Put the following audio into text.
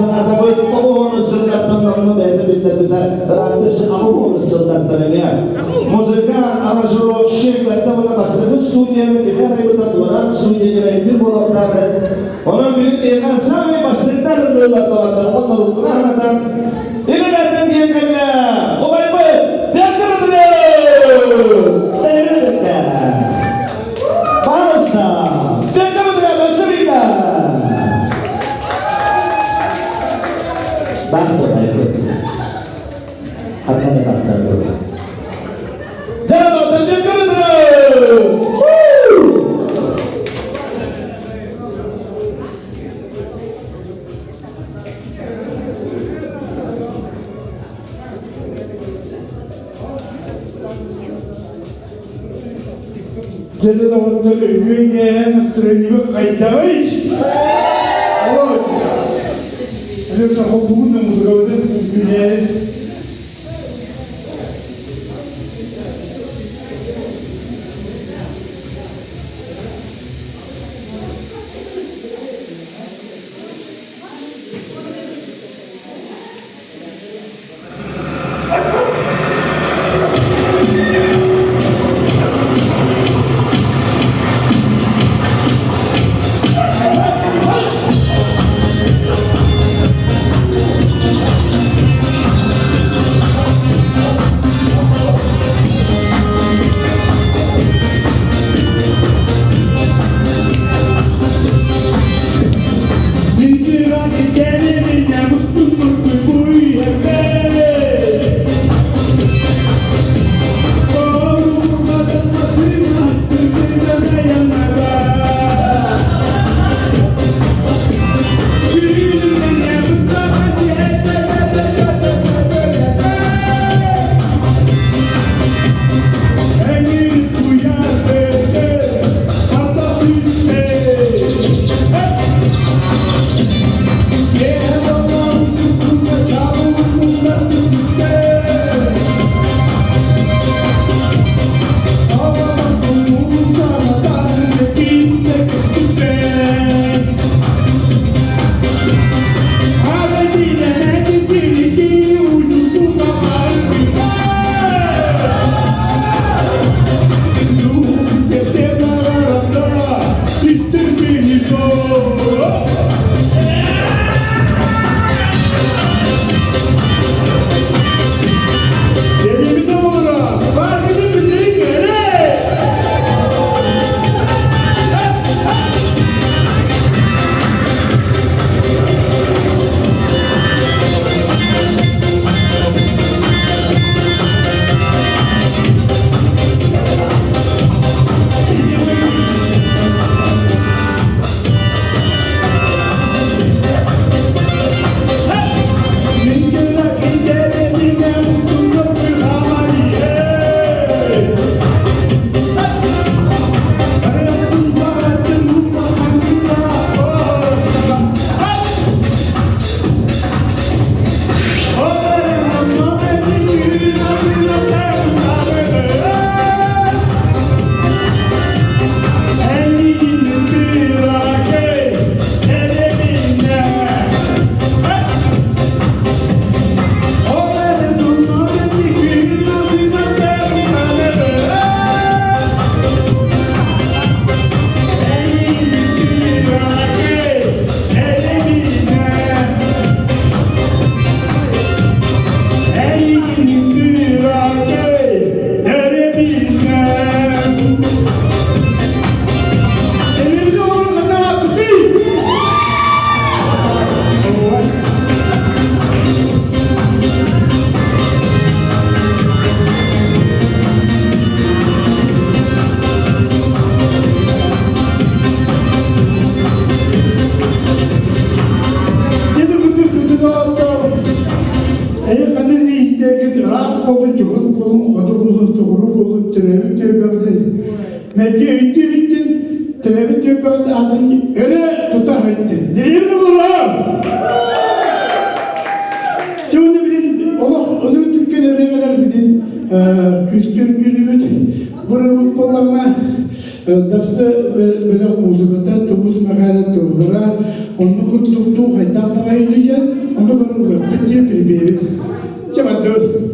Ataupun tokoh sengkatan nama beda beda ratus aku sengkatan ini. Musika arajul Sheikh kita mana pasal studio ni kita ada betul orang studio ni itu bolak balik. Orang bilik dia sampai pasal kita ada betul orang rukun ada. Ini datang dia kena. Oh baik dia kena betul. Tadi mereka. Bangsa. Dia kena betul bahasa kita. Bantu baik karena ada bantu jangan terjadi betul jadi waktu ini настроение кайтабайш 그래서 부분은 무서워서 그게 Onu kutluğu haytan parayı Dear baby. Come on, dude.